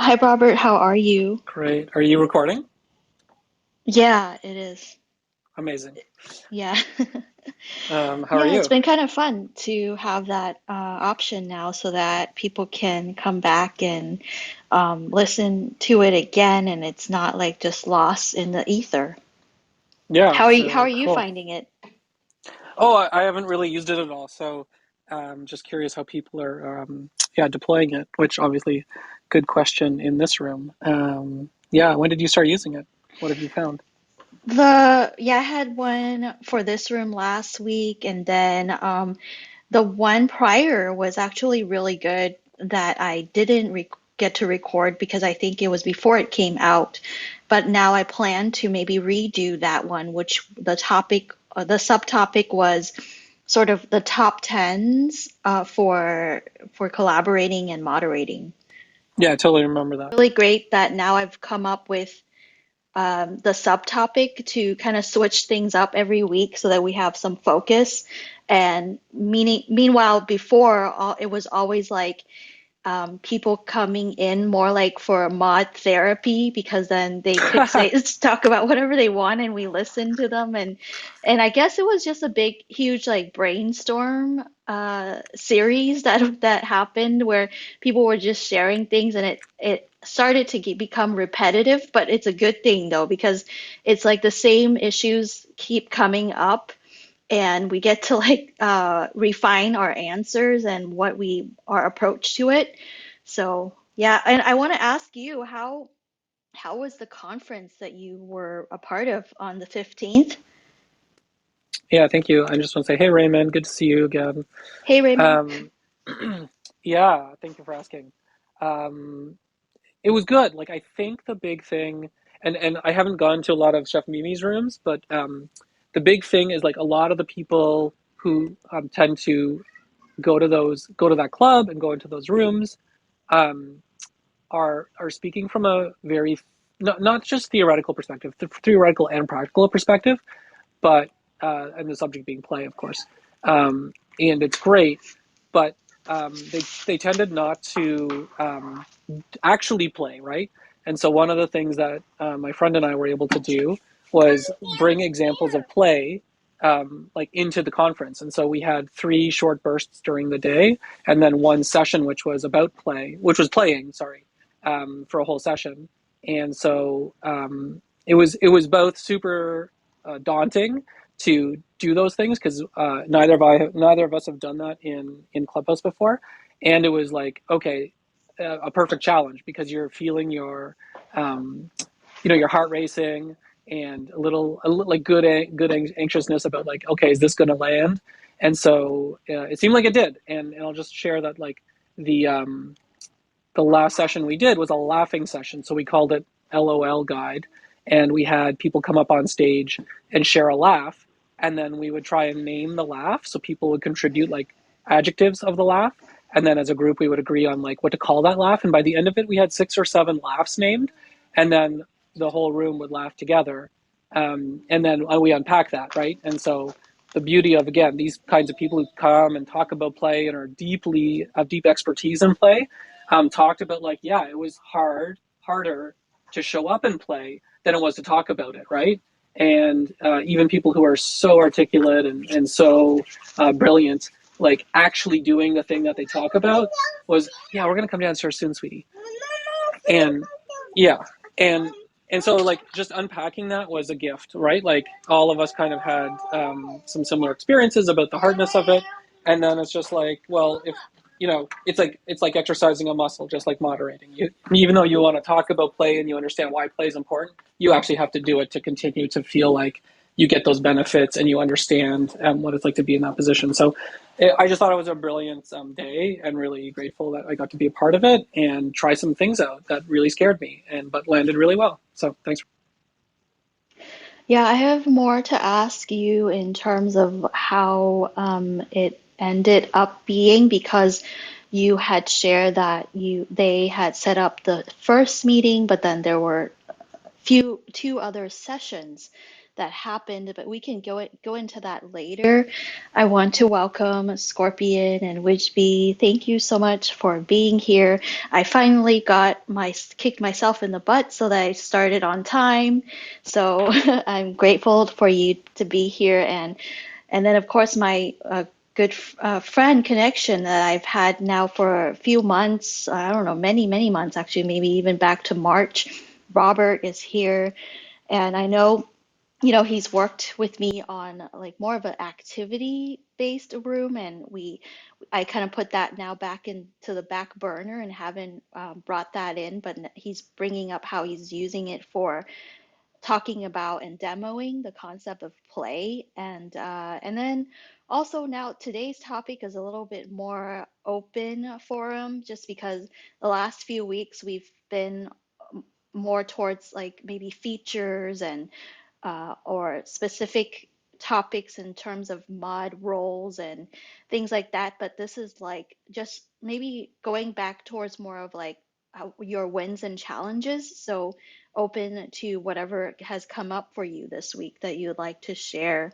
Hi, Robert. How are you? Great. Are you recording? Yeah, it is. Amazing. Yeah. How are Yeah, it's you? been kind of fun to have that option now so that people can come back and listen to it again and it's not like just lost in the ether. Yeah, How are so you cool. finding it? Oh, I haven't really used it at all, so just curious how people are, yeah, deploying it. Which obviously, good question in this room. Yeah, when did you start using it? What have you found? I had one for this room last week and then the one prior was actually really good that I didn't get to record because I think it was before it came out. But now I plan to maybe redo that one, which the subtopic was sort of the top tens for collaborating and moderating. Yeah, I totally remember that. Really great that now I've come up with the subtopic to kind of switch things up every week so that we have some focus. And meanwhile, before, it was always like people coming in more like for mod therapy because then they could say talk about whatever they want and we listen to them and I guess it was just a big huge like brainstorm series that happened where people were just sharing things and it started to become repetitive, but it's a good thing though because it's like the same issues keep coming up and we get to like refine our answers and what we our approach to it. So yeah, and I want to ask you how was the conference that you were a part of on the 15th? Yeah, thank you. I just want to say, hey, Raymond, good to see you again. Hey Raymond. Um, yeah, thank you for asking. Um, It was good. Like I think the big thing, and I haven't gone to a lot of Chef Mimi's rooms, but the big thing is like a lot of the people who tend to go to that club and go into those rooms, um, are speaking from a very not just theoretical perspective, theoretical and practical perspective, but and the subject being play, of course, and it's great, but they tended not to actually play, right? And so one of the things that my friend and I were able to do was bring examples of play like into the conference. And so we had three short bursts during the day, and then one session which was about play, which was playing, sorry, for a whole session. And so it was both super daunting to do those things because neither of us have done that in Clubhouse before, and it was like okay, a perfect challenge because you're feeling um, your heart racing and a little like good anxiousness about like okay, is this going to land? And so it seemed like it did. And I'll just share that like the um, the last session we did was a laughing session, so we called it LOL Guide, and we had people come up on stage and share a laugh, and then we would try and name the laugh, so people would contribute like adjectives of the laugh, and then as a group we would agree on like what to call that laugh, and by the end of it we had 6 or 7 laughs named, and then the whole room would laugh together, and then we unpack that, right? And so the beauty of again these kinds of people who come and talk about play and are deeply have deep expertise in play talked about like, yeah, it was harder to show up and play than it was to talk about it, right? And even people who are so articulate and so brilliant, like actually doing the thing that they talk about was, yeah, we're gonna come downstairs soon, sweetie. And yeah, and and so like just unpacking that was a gift, right? Like all of us kind of had some similar experiences about the hardness of it, and then it's just like, well, if it's like exercising a muscle, just like moderating. Even though you want to talk about play and you understand why play is important, you actually have to do it to continue to feel like you get those benefits and you understand what it's like to be in that position. So I just thought it was a brilliant day and really grateful that I got to be a part of it and try some things out that really scared me and but landed really well. So thanks. Yeah, I have more to ask you in terms of how it ended up being because you had shared that they had set up the first meeting, but then there were two other sessions. that happened, but we can go into that later. I want to welcome Scorpion and Widgeby. Thank you so much for being here. I finally got my kicked myself in the butt so that I started on time. So I'm grateful for you to be here, and then of course my good friend connection that I've had now for a few months. I don't know, many months actually, maybe even back to March. Robert is here, and I know, he's worked with me on like more of an activity based room, and I kind of put that now back into the back burner and haven't brought that in, but he's bringing up how he's using it for talking about and demoing the concept of play, and then also now today's topic is a little bit more open forum, just because the last few weeks we've been more towards like maybe features and or specific topics in terms of mod roles and things like that. But this is like just maybe going back towards more of like your wins and challenges. So open to whatever has come up for you this week that you'd like to share.